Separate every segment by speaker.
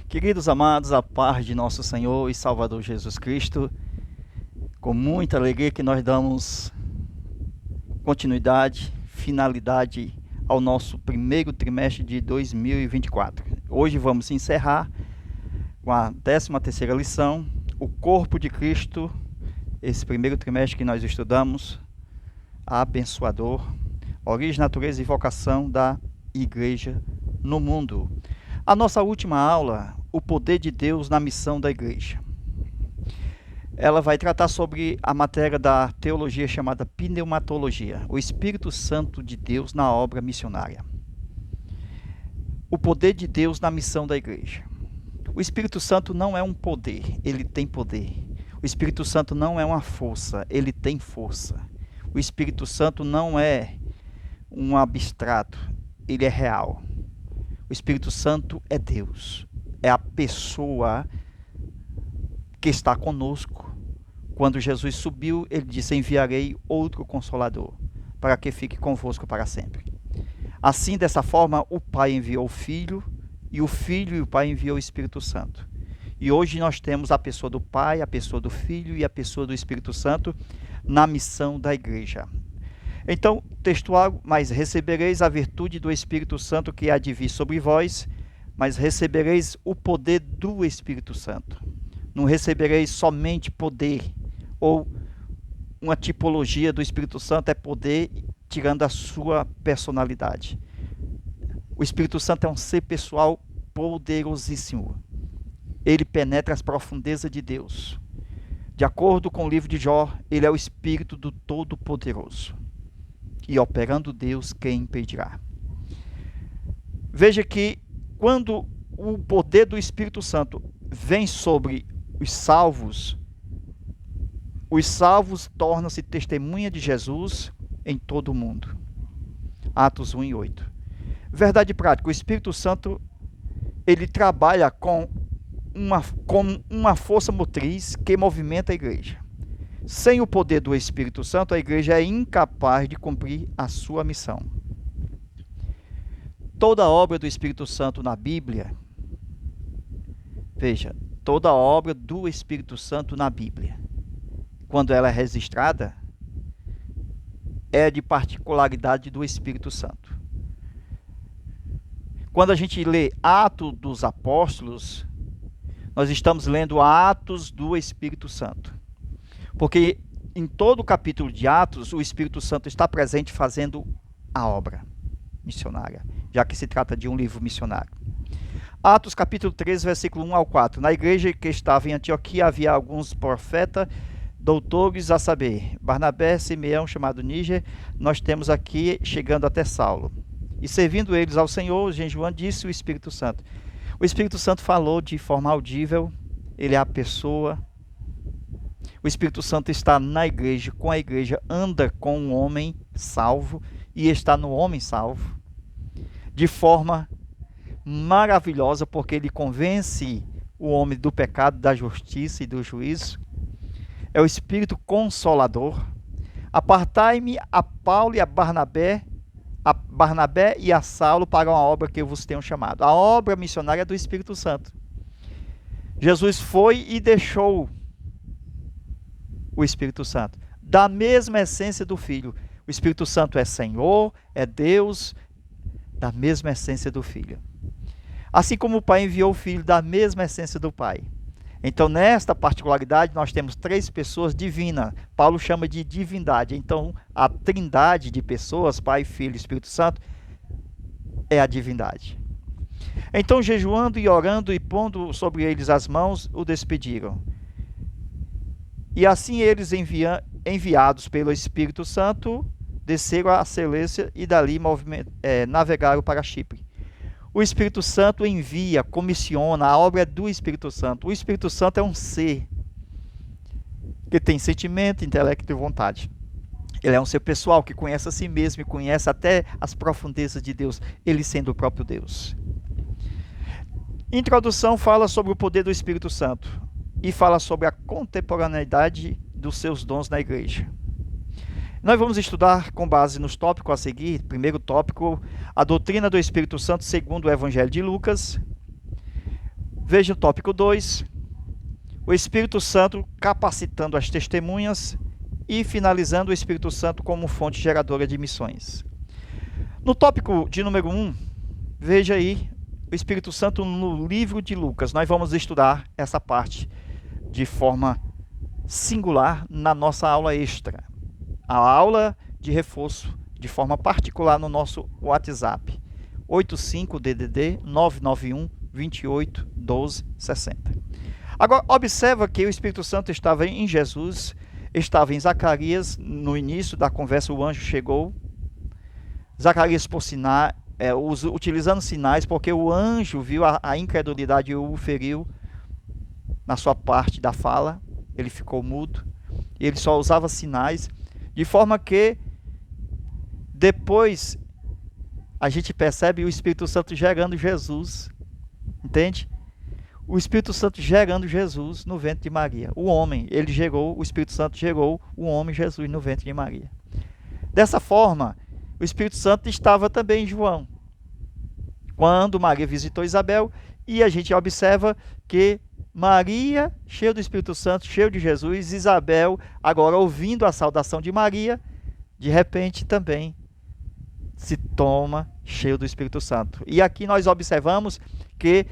Speaker 1: Queridos amados, a paz de nosso Senhor e Salvador Jesus Cristo, com muita alegria que nós damos continuidade, finalidade ao nosso primeiro trimestre de 2024. Hoje vamos encerrar com a 13ª lição, o corpo de Cristo, esse primeiro trimestre que nós estudamos, abençoador, origem, natureza e vocação da igreja no mundo. A nossa última aula, o poder de Deus na missão da igreja. Ela vai tratar sobre a matéria da teologia chamada pneumatologia, o Espírito Santo de Deus na obra missionária. O poder de Deus na missão da igreja. O Espírito Santo não é um poder, ele tem poder. O Espírito Santo não é uma força, ele tem força. O Espírito Santo não é um abstrato, ele é real. O Espírito Santo é Deus, é a pessoa que está conosco. Quando Jesus subiu, ele disse: enviarei outro Consolador, para que fique convosco para sempre. Assim, dessa forma, o Pai enviou o Filho, e o Filho e o Pai enviou o Espírito Santo. E hoje nós temos a pessoa do Pai, a pessoa do Filho e a pessoa do Espírito Santo na missão da igreja. Então, textual: mas recebereis a virtude do Espírito Santo que há de vir sobre vós, mas recebereis o poder do Espírito Santo. Não recebereis somente poder, ou uma tipologia do Espírito Santo é poder, tirando a sua personalidade. O Espírito Santo é um ser pessoal poderosíssimo. Ele penetra as profundezas de Deus. De acordo com o livro de Jó, ele é o Espírito do Todo-Poderoso. E operando Deus, quem impedirá? Veja que quando o poder do Espírito Santo vem sobre os salvos tornam-se testemunha de Jesus em todo o mundo. Atos 1:8. Verdade prática: o Espírito Santo ele trabalha com uma força motriz que movimenta a igreja. Sem o poder do Espírito Santo, a igreja é incapaz de cumprir a sua missão. Toda a obra do Espírito Santo na Bíblia, veja, toda a obra do Espírito Santo na Bíblia, quando ela é registrada, é de particularidade do Espírito Santo. Quando a gente lê Atos dos Apóstolos, nós estamos lendo Atos do Espírito Santo. Porque em todo o capítulo de Atos, o Espírito Santo está presente fazendo a obra missionária, já que se trata de um livro missionário. Atos capítulo 13, versículo 1 ao 4. Na igreja que estava em Antioquia havia alguns profetas, doutores, a saber, Barnabé, Simeão, chamado Níger, nós temos aqui chegando até Saulo. E servindo eles ao Senhor, jejuando, disse o Espírito Santo. O Espírito Santo falou de forma audível, ele é a pessoa. O Espírito Santo está na igreja, com a igreja, anda com o homem salvo e está no homem salvo, de forma maravilhosa, porque ele convence o homem do pecado, da justiça e do juízo. É o Espírito Consolador. Apartai-me a Paulo e a Barnabé e a Saulo para uma obra que eu vos tenho chamado. A obra missionária é do Espírito Santo. Jesus foi e deixou o Espírito Santo, da mesma essência do Filho. O Espírito Santo é Senhor, é Deus, da mesma essência do Filho. Assim como o Pai enviou o Filho, da mesma essência do Pai. Então, nesta particularidade, nós temos 3 pessoas divinas. Paulo chama de divindade. Então, a trindade de pessoas, Pai, Filho e Espírito Santo, é a divindade. Então, jejuando e orando e pondo sobre eles as mãos, o despediram. E assim eles, enviados pelo Espírito Santo, desceram a Seleucia e dali navegaram para Chipre. O Espírito Santo envia, comissiona, a obra é do Espírito Santo. O Espírito Santo é um ser que tem sentimento, intelecto e vontade. Ele é um ser pessoal que conhece a si mesmo e conhece até as profundezas de Deus, ele sendo o próprio Deus. Introdução fala sobre o poder do Espírito Santo e fala sobre a contemporaneidade dos seus dons na igreja. Nós vamos estudar com base nos tópicos a seguir. Primeiro tópico, a doutrina do Espírito Santo segundo o Evangelho de Lucas. Veja o tópico 2, o Espírito Santo capacitando as testemunhas e finalizando o Espírito Santo como fonte geradora de missões. No tópico de número 1, veja aí o Espírito Santo no livro de Lucas. Nós vamos estudar essa parte de forma singular na nossa aula extra. A aula de reforço de forma particular no nosso WhatsApp. 85DDD 991 28 12 60. Agora, observa que o Espírito Santo estava em Jesus, estava em Zacarias. No início da conversa, o anjo chegou. Zacarias, por sinal, utilizando sinais, porque o anjo viu a incredulidade e o feriu na sua parte da fala. Ele ficou mudo. E ele só usava sinais, de forma que depois a gente percebe o Espírito Santo gerando Jesus. Entende? O Espírito Santo gerando Jesus no ventre de Maria. O homem, ele gerou, o Espírito Santo gerou o homem Jesus no ventre de Maria. Dessa forma, o Espírito Santo estava também em João, quando Maria visitou Isabel, e a gente observa que Maria, cheia do Espírito Santo, cheia de Jesus, Isabel, agora ouvindo a saudação de Maria, de repente também se toma cheio do Espírito Santo. E aqui nós observamos que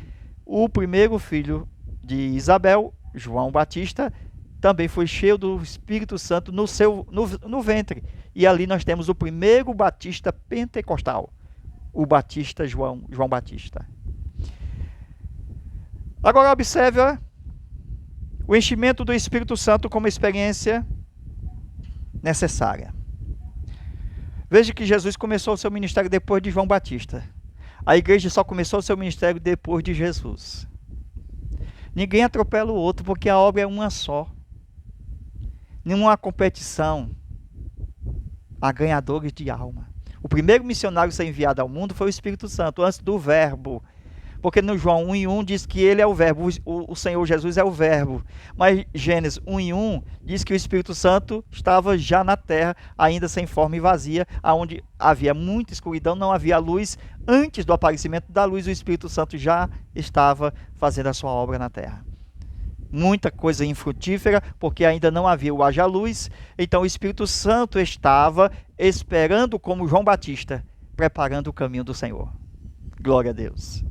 Speaker 1: o primeiro filho de Isabel, João Batista, também foi cheio do Espírito Santo no ventre. E ali nós temos o primeiro batista pentecostal, o batista João Batista. Agora observe o enchimento do Espírito Santo como experiência necessária. Veja que Jesus começou o seu ministério depois de João Batista. A igreja só começou o seu ministério depois de Jesus. Ninguém atropela o outro, porque a obra é uma só. Nenhuma competição a ganhadores de alma. O primeiro missionário a ser enviado ao mundo foi o Espírito Santo, antes do Verbo. Porque no João 1:1 diz que ele é o Verbo, o Senhor Jesus é o Verbo. Mas Gênesis 1:1 diz que o Espírito Santo estava já na terra, ainda sem forma e vazia, onde havia muita escuridão, não havia luz. Antes do aparecimento da luz, o Espírito Santo já estava fazendo a sua obra na terra. Muita coisa infrutífera, porque ainda não havia o haja luz. Então o Espírito Santo estava esperando, como João Batista, preparando o caminho do Senhor. Glória a Deus.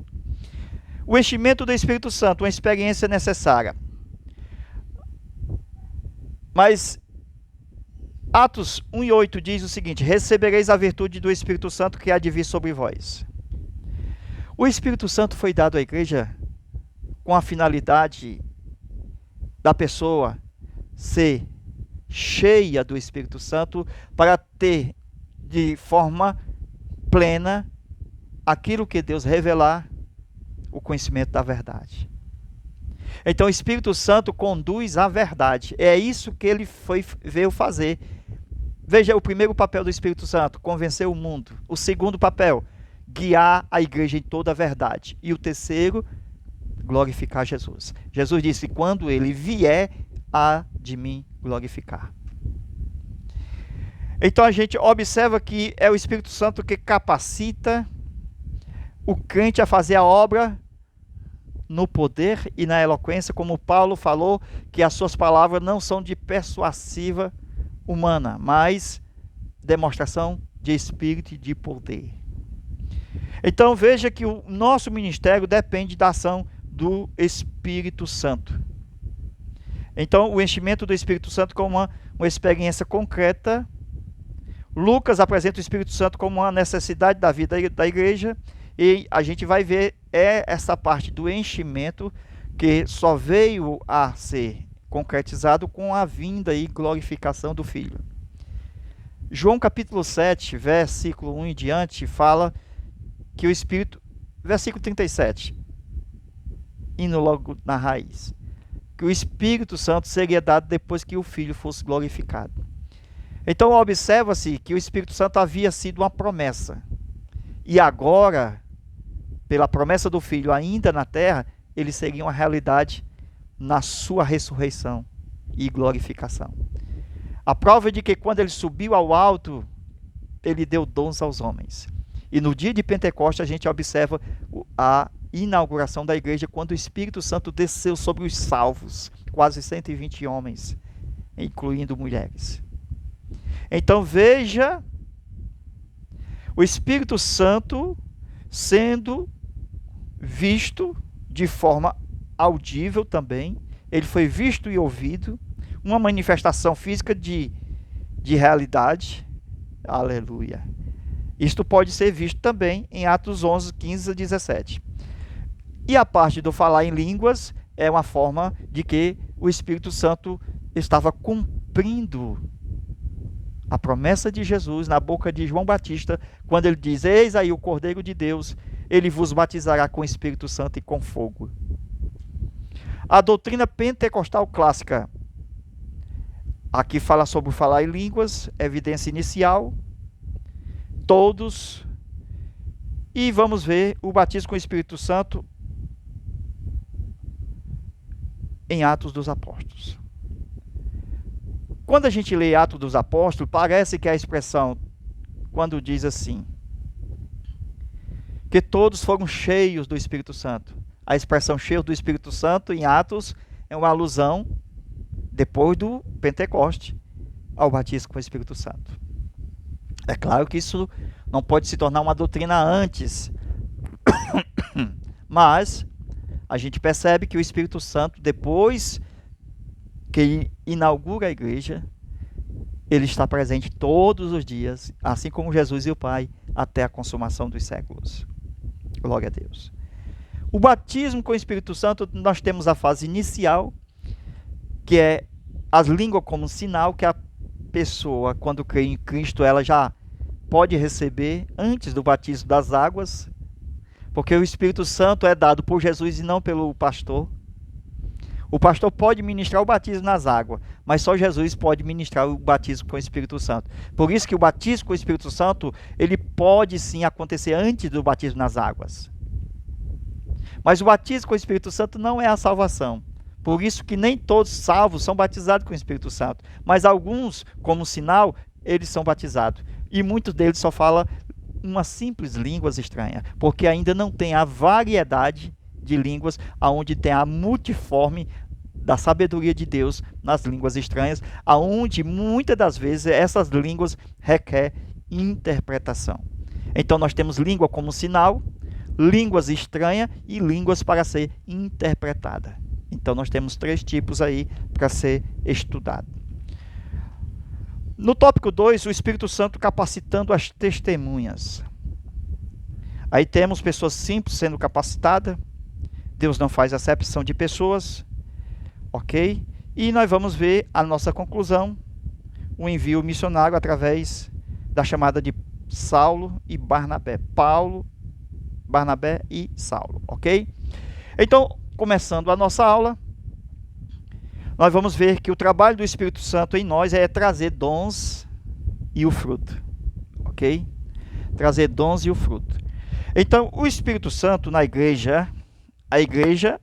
Speaker 1: O enchimento do Espírito Santo, uma experiência necessária. Mas Atos 1:8 diz o seguinte: recebereis a virtude do Espírito Santo que há de vir sobre vós. O Espírito Santo foi dado à igreja com a finalidade da pessoa ser cheia do Espírito Santo para ter de forma plena aquilo que Deus revelar, o conhecimento da verdade. Então o Espírito Santo conduz à verdade. É isso que ele veio fazer. Veja o primeiro papel do Espírito Santo: convencer o mundo. O segundo papel: guiar a igreja em toda a verdade. E o terceiro: glorificar Jesus. Jesus disse: quando ele vier, há de mim glorificar. Então a gente observa que é o Espírito Santo que capacita o crente a fazer a obra no poder e na eloquência, como Paulo falou, que as suas palavras não são de persuasiva humana, mas demonstração de espírito e de poder. Então veja que o nosso ministério depende da ação do Espírito Santo. Então o enchimento do Espírito Santo como uma experiência concreta. Lucas apresenta o Espírito Santo como uma necessidade da vida da igreja. E a gente vai ver essa parte do enchimento que só veio a ser concretizado com a vinda e glorificação do Filho. João capítulo 7, versículo 1 em diante, fala que o Espírito, versículo 37, indo logo na raiz, que o Espírito Santo seria dado depois que o Filho fosse glorificado. Então observa-se que o Espírito Santo havia sido uma promessa. E agora, pela promessa do Filho ainda na terra, ele seria uma realidade na sua ressurreição e glorificação. A prova de que quando ele subiu ao alto, ele deu dons aos homens. E no dia de Pentecostes a gente observa a inauguração da igreja, quando o Espírito Santo desceu sobre os salvos, quase 120 homens, incluindo mulheres. Então veja o Espírito Santo sendo visto de forma audível também. Ele foi visto e ouvido, uma manifestação física de realidade. Aleluia. Isto pode ser visto também em Atos 11, 15 a 17. E a parte do falar em línguas é uma forma de que o Espírito Santo estava cumprindo a promessa de Jesus na boca de João Batista, quando ele diz: eis aí o Cordeiro de Deus, ele vos batizará com o Espírito Santo e com fogo. A doutrina pentecostal clássica aqui fala sobre falar em línguas, evidência inicial, todos, e vamos ver o batismo com o Espírito Santo em Atos dos Apóstolos. Quando a gente lê Atos dos Apóstolos, parece que a expressão, quando diz assim, que todos foram cheios do Espírito Santo. A expressão cheio do Espírito Santo em Atos é uma alusão, depois do Pentecoste, ao batismo com o Espírito Santo. É claro que isso não pode se tornar uma doutrina antes, mas a gente percebe que o Espírito Santo, depois que inaugura a igreja, ele está presente todos os dias, assim como Jesus e o Pai, até a consumação dos séculos. Glória a Deus. O batismo com o Espírito Santo, nós temos a fase inicial, que é as línguas como sinal, que a pessoa, quando crê em Cristo, ela já pode receber antes do batismo das águas, porque o Espírito Santo é dado por Jesus e não pelo pastor. O pastor pode ministrar o batismo nas águas, mas só Jesus pode ministrar o batismo com o Espírito Santo. Por isso que o batismo com o Espírito Santo, ele pode sim acontecer antes do batismo nas águas. Mas o batismo com o Espírito Santo não é a salvação. Por isso que nem todos salvos são batizados com o Espírito Santo. Mas alguns, como sinal, eles são batizados. E muitos deles só falam uma simples língua estranha, porque ainda não tem a variedade de línguas, aonde tem a multiforme da sabedoria de Deus nas línguas estranhas, aonde muitas das vezes essas línguas requer interpretação. Então nós temos língua como sinal, línguas estranhas e línguas para ser interpretada. Então nós temos 3 tipos aí para ser estudado. No tópico 2, o Espírito Santo capacitando as testemunhas. Aí temos pessoas simples sendo capacitadas. Deus não faz acepção de pessoas, ok? E nós vamos ver a nossa conclusão, o envio missionário através da chamada de Saulo e Barnabé. Paulo, Barnabé e Saulo, ok? Então, começando a nossa aula, nós vamos ver que o trabalho do Espírito Santo em nós é trazer dons e o fruto, ok? Trazer dons e o fruto. Então, o Espírito Santo na igreja, a igreja,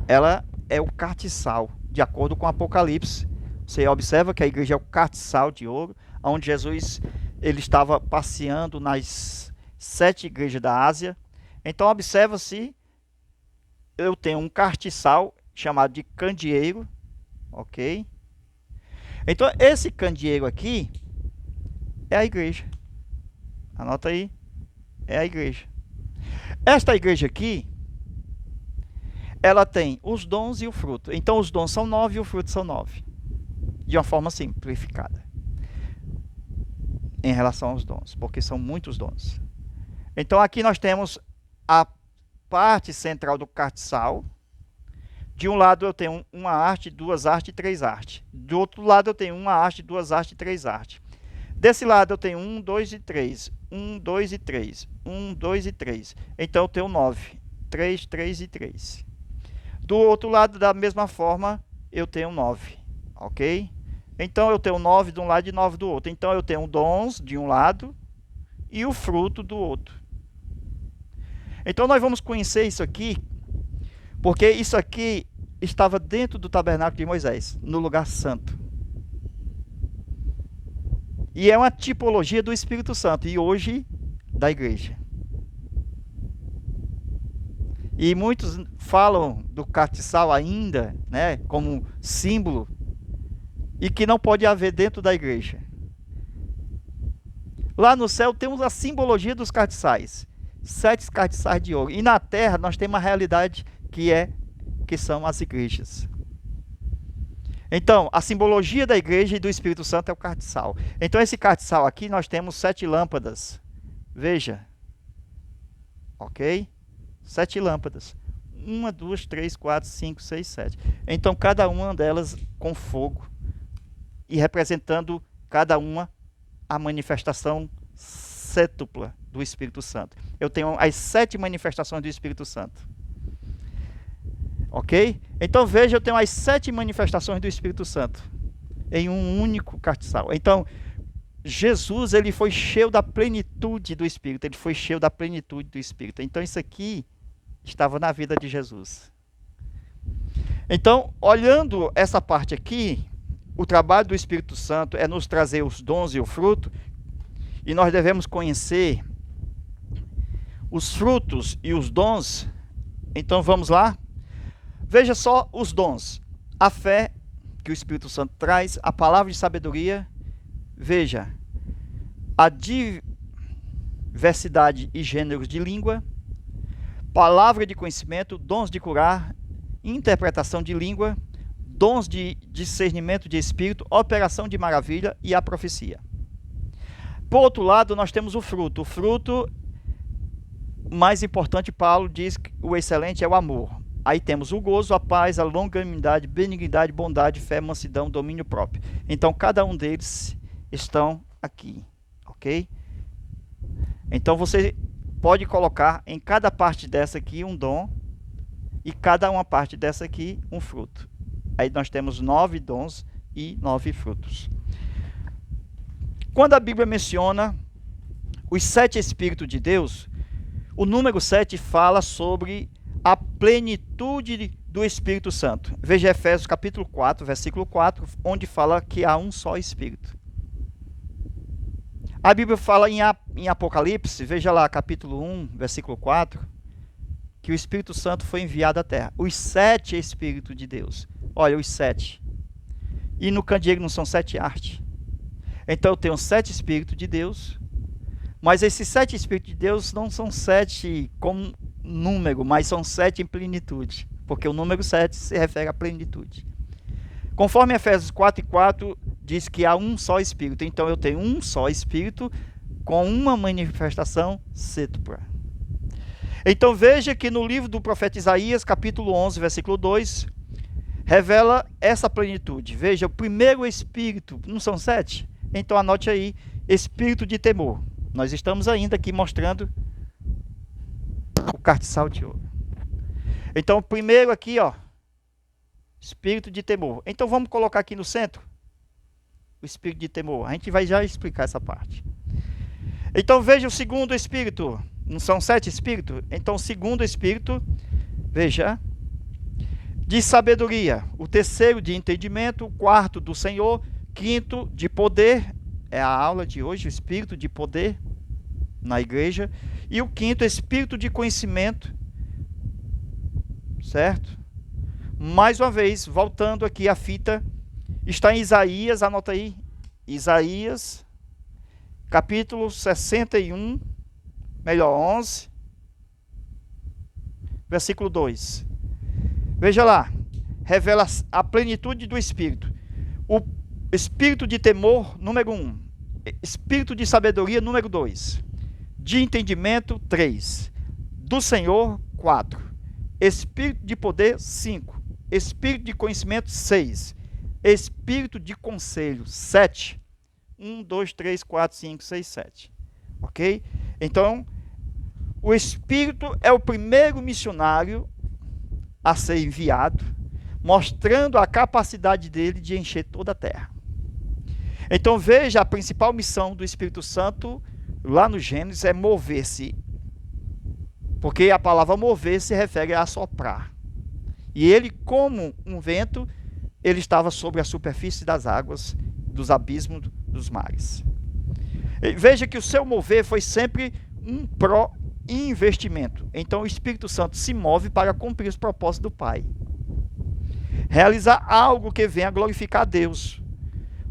Speaker 1: ela é o castiçal, de acordo com Apocalipse. Você observa que a igreja é o castiçal de ouro, onde Jesus ele estava passeando nas 7 igrejas da Ásia. Então, observa-se, eu tenho um castiçal chamado de candeeiro, ok? Então, esse candeeiro aqui é a igreja. Anota aí, é a igreja. Esta igreja aqui, ela tem os dons e o fruto. Então, os dons são 9 e o fruto são 9. De uma forma simplificada. Em relação aos dons, porque são muitos dons. Então, aqui nós temos a parte central do castiçal. De um lado eu tenho uma haste, 2 hastes e 3 hastes. Do outro lado eu tenho uma haste, 2 hastes e 3 hastes. Desse lado eu tenho 1, 2 e 3. 1, 2 e 3. 1, 2 e 3. Então eu tenho 9. 3, 3 e 3. Do outro lado, da mesma forma, eu tenho 9. Ok? Então eu tenho 9 de um lado e 9 do outro. Então eu tenho dons de um lado e o fruto do outro. Então nós vamos conhecer isso aqui, porque isso aqui estava dentro do tabernáculo de Moisés, no lugar santo. E é uma tipologia do Espírito Santo, e hoje da igreja. E muitos falam do castiçal ainda, né, como símbolo, e que não pode haver dentro da igreja. Lá no céu temos a simbologia dos castiçais, 7 castiçais de ouro. E na terra nós temos uma realidade que são as igrejas. Então, a simbologia da igreja e do Espírito Santo é o castiçal. Então, esse castiçal aqui nós temos 7 lâmpadas. Veja. Ok? 7 lâmpadas. 1, 2, 3, 4, 5, 6, 7. Então, cada uma delas com fogo. E representando cada uma a manifestação cétupla do Espírito Santo. Eu tenho as 7 manifestações do Espírito Santo. Ok? Então veja, eu tenho as 7 manifestações do Espírito Santo em um único castiçal. Então, Jesus, ele foi cheio da plenitude do Espírito. Ele foi cheio da plenitude do Espírito. Então, isso aqui estava na vida de Jesus. Então, olhando essa parte aqui, o trabalho do Espírito Santo é nos trazer os dons e o fruto. E nós devemos conhecer os frutos e os dons. Então, vamos lá. Veja só os dons. A fé que o Espírito Santo traz, a palavra de sabedoria. Veja, a diversidade e gêneros de língua, palavra de conhecimento, dons de curar, interpretação de língua, dons de discernimento de espírito, operação de maravilha e a profecia. Por outro lado, nós temos o fruto. O fruto mais importante, Paulo diz que o excelente é o amor. Aí temos o gozo, a paz, a longanimidade, benignidade, bondade, fé, mansidão, domínio próprio. Então, cada um deles estão aqui, ok? Então, você pode colocar em cada parte dessa aqui um dom e cada uma parte dessa aqui um fruto. Aí nós temos 9 dons e 9 frutos. Quando a Bíblia menciona os 7 Espíritos de Deus, o número 7 fala sobre a plenitude do Espírito Santo. Veja Efésios capítulo 4, versículo 4, onde fala que há um só Espírito. A Bíblia fala em Apocalipse, veja lá, capítulo 1, versículo 4, que o Espírito Santo foi enviado à terra. Os 7 Espíritos de Deus. Olha, os 7. E no candeeiro não são 7 artes. Então eu tenho 7 Espíritos de Deus, mas esses 7 Espíritos de Deus não são 7 como número, mas são 7 em plenitude, porque o número 7 se refere à plenitude. Conforme Efésios 4:4 diz que há um só Espírito, então eu tenho um só Espírito com uma manifestação cétupla. Então veja que no livro do profeta Isaías, capítulo 11, versículo 2, revela essa plenitude. Veja, o primeiro Espírito, não são 7? Então anote aí, Espírito de temor. Nós estamos ainda aqui mostrando o castiçal de ouro. Então, o primeiro aqui, ó, Espírito de temor. Então, vamos colocar aqui no centro o Espírito de temor. A gente vai já explicar essa parte. Então, veja o segundo Espírito. Não são 7 Espíritos? Então, o segundo Espírito, veja, de sabedoria. O terceiro, de entendimento. O quarto, do Senhor. Quinto, de poder. É a aula de hoje, o Espírito de poder na igreja. E o quinto, Espírito de conhecimento. Certo? Mais uma vez, voltando aqui a fita, está em Isaías, anota aí, Isaías, capítulo 61, melhor, 11, versículo 2. Veja lá, revela a plenitude do Espírito. O Espírito de temor, número 1. Espírito de sabedoria, número 2. De entendimento, 3. Do Senhor, 4. Espírito de poder, 5. Espírito de conhecimento, 6. Espírito de conselho, 7. 1, 2, 3, 4, 5, 6, 7. Ok? Então, o Espírito é o primeiro missionário a ser enviado, mostrando a capacidade dele de encher toda a terra. Então, veja, a principal missão do Espírito Santo, lá no Gênesis, é mover-se. Porque a palavra mover se refere a soprar. E ele, como um vento, ele estava sobre a superfície das águas, dos abismos dos mares. E veja que o seu mover foi sempre um pró investimento. Então o Espírito Santo se move para cumprir os propósitos do Pai. Realizar algo que venha a glorificar a Deus.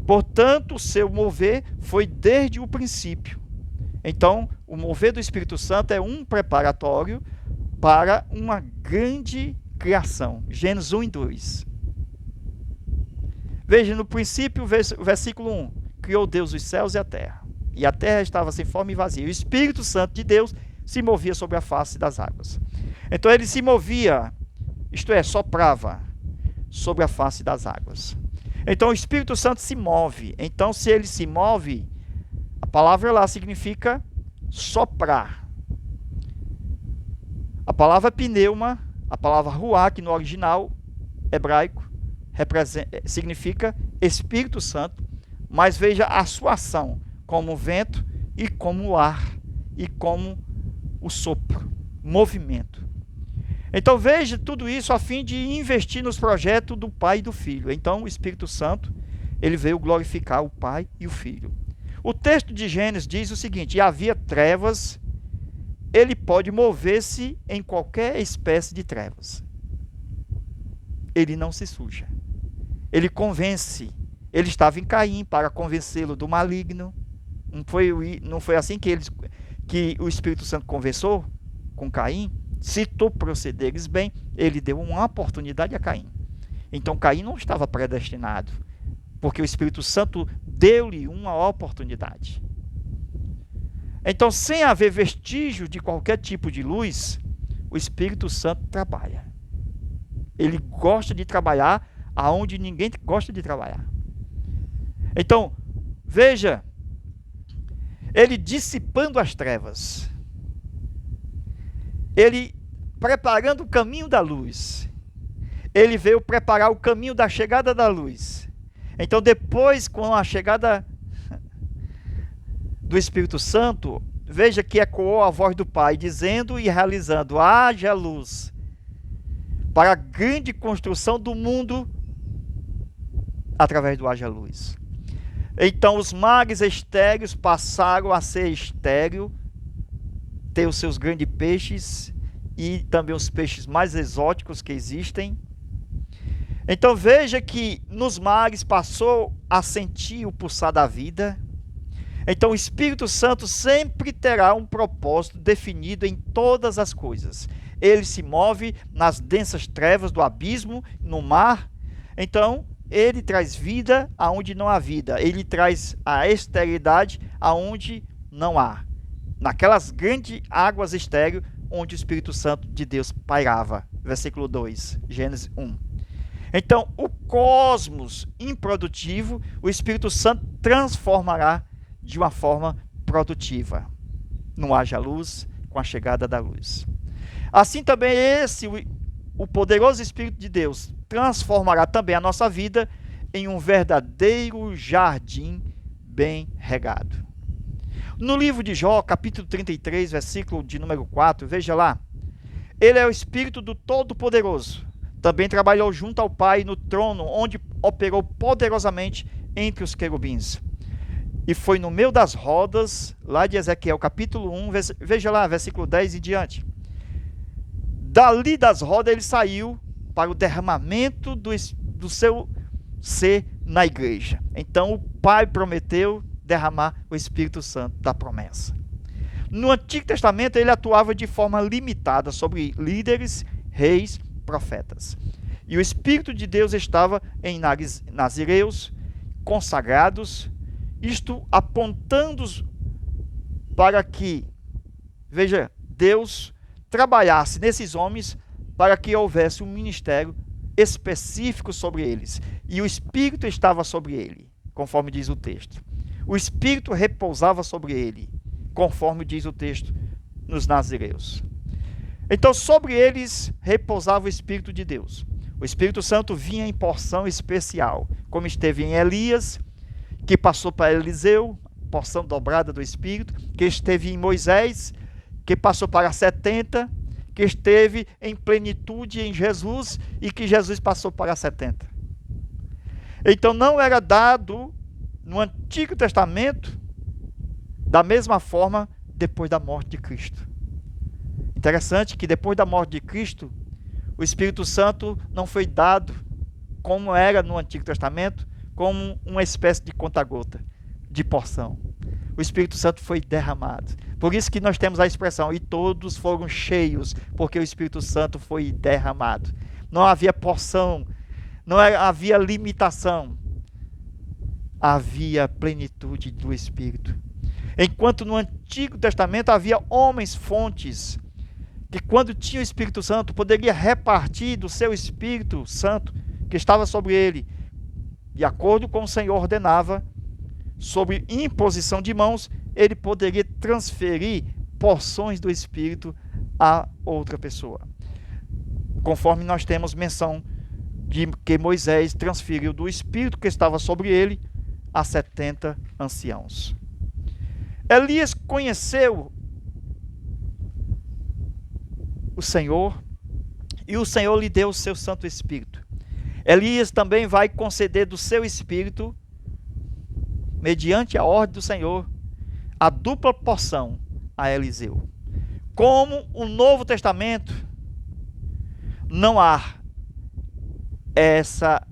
Speaker 1: Portanto, o seu mover foi desde o princípio. Então, o mover do Espírito Santo é um preparatório para uma grande criação. Gênesis 1 e 2. Veja, no princípio, o versículo 1. Criou Deus os céus e a terra. E a terra estava sem forma e vazia. O Espírito Santo de Deus se movia sobre a face das águas. Então ele se movia, isto é, soprava sobre a face das águas. Então o Espírito Santo se move. Então se ele se move, a palavra lá significa soprar. A palavra pneuma, a palavra ruach no original hebraico, significa Espírito Santo, mas veja a sua ação como o vento e como o ar e como o sopro, movimento. Então veja tudo isso a fim de investir nos projetos do Pai e do Filho. Então o Espírito Santo, ele veio glorificar o Pai e o Filho. O texto de Gênesis diz o seguinte: e havia trevas, ele pode mover-se em qualquer espécie de trevas. Ele não se suja. Ele convence. Ele estava em Caim para convencê-lo do maligno. Não foi assim que o Espírito Santo conversou com Caim? Se tu procederes bem, ele deu uma oportunidade a Caim. Então Caim não estava predestinado, porque o Espírito Santo deu-lhe uma oportunidade. Então, sem haver vestígio de qualquer tipo de luz, o Espírito Santo trabalha. Ele gosta de trabalhar aonde ninguém gosta de trabalhar. Então, veja, ele dissipando as trevas, ele preparando o caminho da luz, ele veio preparar o caminho da chegada da luz. Então depois, com a chegada do Espírito Santo, veja que ecoou a voz do Pai, dizendo e realizando: haja luz, para a grande construção do mundo, através do haja luz. Então os mares estéreos passaram a ser estéreo, ter os seus grandes peixes e também os peixes mais exóticos que existem. Então veja que nos mares passou a sentir o pulsar da vida. Então o Espírito Santo sempre terá um propósito definido em todas as coisas. Ele se move nas densas trevas do abismo, no mar. Então ele traz vida aonde não há vida. Ele traz a esterilidade aonde não há. Naquelas grandes águas estéreis onde o Espírito Santo de Deus pairava. Versículo 2, Gênesis 1. Então, o cosmos improdutivo, o Espírito Santo transformará de uma forma produtiva. Não haja luz, com a chegada da luz. Assim também o poderoso Espírito de Deus, transformará também a nossa vida em um verdadeiro jardim bem regado. No livro de Jó, capítulo 33, versículo de número 4, veja lá. Ele é o Espírito do Todo-Poderoso. Também trabalhou junto ao Pai no trono, onde operou poderosamente entre os querubins. E foi no meio das rodas, lá de Ezequiel, capítulo 1, veja lá, versículo 10 e diante. Dali das rodas ele saiu para o derramamento do seu ser na igreja. Então o Pai prometeu derramar o Espírito Santo da promessa. No Antigo Testamento ele atuava de forma limitada sobre líderes, reis, profetas. E o Espírito de Deus estava em nazireus, consagrados, isto apontando para que, veja, Deus trabalhasse nesses homens para que houvesse um ministério específico sobre eles. E o Espírito estava sobre ele, conforme diz o texto. O Espírito repousava sobre ele, conforme diz o texto nos nazireus. Então, sobre eles repousava o Espírito de Deus. O Espírito Santo vinha em porção especial, como esteve em Elias, que passou para Eliseu, porção dobrada do Espírito, que esteve em Moisés, que passou para 70, que esteve em plenitude em Jesus e que Jesus passou para 70. Então não era dado no Antigo Testamento da mesma forma depois da morte de Cristo. Interessante que depois da morte de Cristo, o Espírito Santo não foi dado, como era no Antigo Testamento, como uma espécie de conta-gota, de porção. O Espírito Santo foi derramado. Por isso que nós temos a expressão, e todos foram cheios, porque o Espírito Santo foi derramado. Não havia porção, não havia limitação, havia plenitude do Espírito. Enquanto no Antigo Testamento havia homens fontes, que quando tinha o Espírito Santo, poderia repartir do seu Espírito Santo, que estava sobre ele, de acordo com o Senhor ordenava, sob imposição de mãos, ele poderia transferir porções do Espírito a outra pessoa. Conforme nós temos menção de que Moisés transferiu do Espírito que estava sobre ele a 70 anciãos. Elias conheceu o Senhor e o Senhor lhe deu o seu Santo Espírito. Elias também vai conceder do seu Espírito, mediante a ordem do Senhor, a dupla porção a Eliseu. Como o Novo Testamento não há essa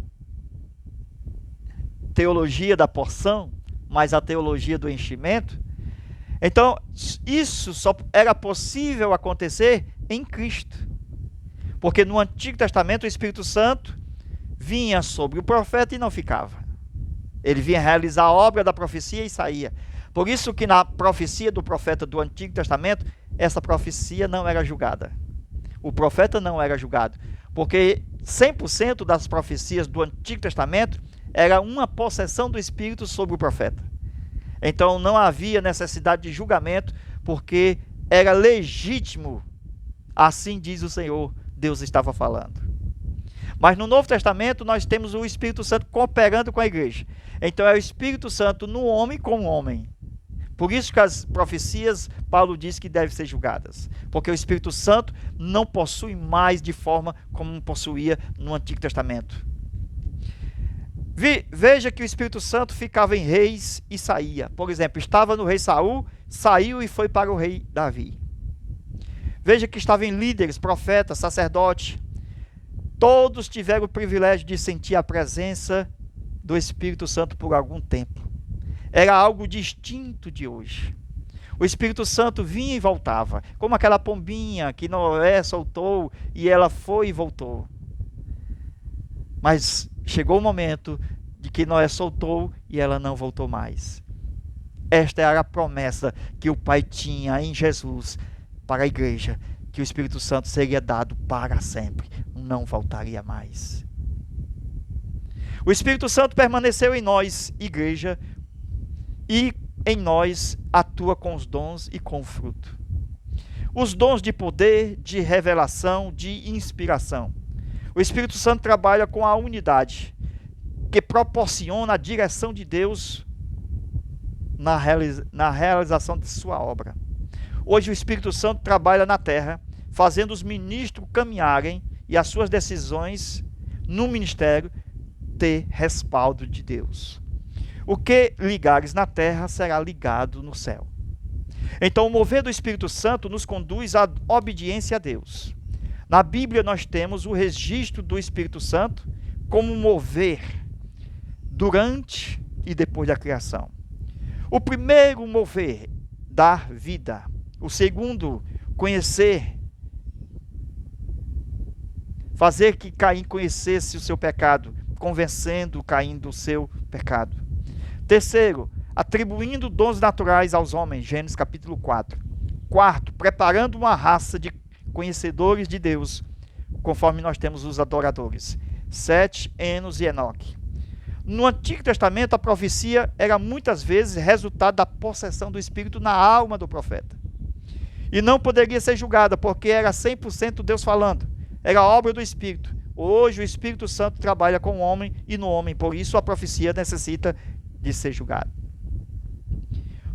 Speaker 1: teologia da porção, mas a teologia do enchimento, então isso só era possível acontecer em Cristo. Porque no Antigo Testamento o Espírito Santo vinha sobre o profeta e não ficava. Ele vinha realizar a obra da profecia e saía. Por isso que na profecia do profeta do Antigo Testamento, essa profecia não era julgada. O profeta não era julgado. Porque 100% das profecias do Antigo Testamento era uma possessão do Espírito sobre o profeta. Então não havia necessidade de julgamento, porque era legítimo. Assim diz o Senhor, Deus estava falando. Mas no Novo Testamento nós temos o Espírito Santo cooperando com a igreja. Então é o Espírito Santo no homem com o homem. Por isso que as profecias, Paulo diz que devem ser julgadas. Porque o Espírito Santo não possui mais de forma como possuía no Antigo Testamento. Veja que o Espírito Santo ficava em reis e saía. Por exemplo, estava no rei Saul, saiu e foi para o rei Davi. Veja que estava em líderes, profetas, sacerdotes. Todos tiveram o privilégio de sentir a presença do Espírito Santo por algum tempo. Era algo distinto de hoje. O Espírito Santo vinha e voltava, como aquela pombinha que Noé soltou e ela foi e voltou. Mas chegou o momento de que Noé soltou e ela não voltou mais. Esta era a promessa que o Pai tinha em Jesus para a igreja, que o Espírito Santo seria dado para sempre, não voltaria mais. O Espírito Santo permaneceu em nós, igreja, e em nós atua com os dons e com o fruto. Os dons de poder, de revelação, de inspiração. O Espírito Santo trabalha com a unidade, que proporciona a direção de Deus na realização de sua obra. Hoje o Espírito Santo trabalha na terra, fazendo os ministros caminharem e as suas decisões no ministério ter respaldo de Deus. O que ligares na terra será ligado no céu. Então o mover do Espírito Santo nos conduz à obediência a Deus. Na Bíblia nós temos o registro do Espírito Santo como mover durante e depois da criação. O primeiro, mover, dar vida. O segundo, conhecer, fazer que Caim conhecesse o seu pecado, convencendo Caim do seu pecado. Terceiro, atribuindo dons naturais aos homens, Gênesis capítulo 4. Quarto, preparando uma raça de conhecedores de Deus, conforme nós temos os adoradores, Sete, Enos e Enoque. No Antigo Testamento, a profecia era muitas vezes resultado da possessão do Espírito na alma do profeta. E não poderia ser julgada, porque era 100% Deus falando. Era obra do Espírito. Hoje o Espírito Santo trabalha com o homem e no homem, por isso a profecia necessita de ser julgada.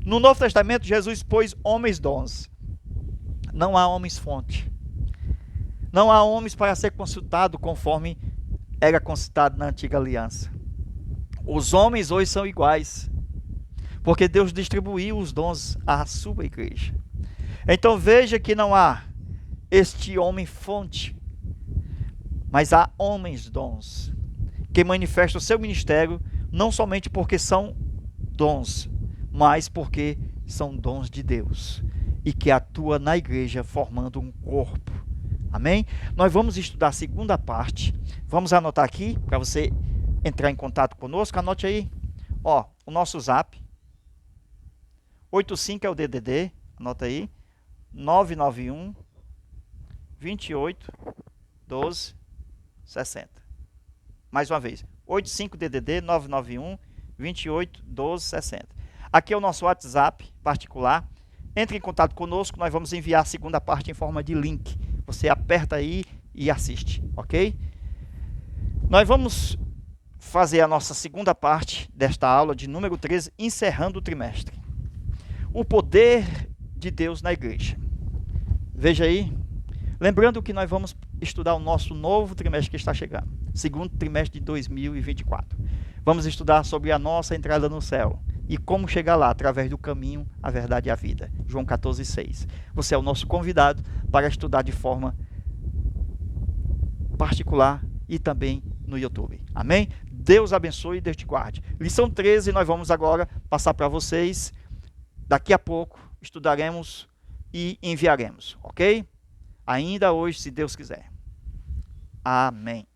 Speaker 1: No Novo Testamento, Jesus pôs homens dons. Não há homens fonte. Não há homens para ser consultado conforme era consultado na antiga aliança. Os homens hoje são iguais, porque Deus distribuiu os dons à sua igreja. Então veja que não há este homem fonte, mas há homens dons que manifestam o seu ministério não somente porque são dons, mas porque são dons de Deus e que atua na igreja formando um corpo. Amém? Nós vamos estudar a segunda parte. Vamos anotar aqui para você entrar em contato conosco. Anote aí. Ó, o nosso zap 85 é o DDD. Anota aí. 991 28 12 60. Mais uma vez. 85 DDD 991 28 12 60. Aqui é o nosso WhatsApp particular. Entre em contato conosco, nós vamos enviar a segunda parte em forma de link. Você aperta aí e assiste, ok? Nós vamos fazer a nossa segunda parte desta aula de número 13, encerrando o trimestre. O poder de Deus na igreja. Veja aí. Lembrando que nós vamos estudar o nosso novo trimestre que está chegando. Segundo trimestre de 2024. Vamos estudar sobre a nossa entrada no céu. E como chegar lá, através do caminho, a verdade e a vida. João 14,6. Você é o nosso convidado para estudar de forma particular e também no YouTube. Amém? Deus abençoe e Deus te guarde. Lição 13, nós vamos agora passar para vocês. Daqui a pouco estudaremos e enviaremos, ok? Ainda hoje, se Deus quiser. Amém.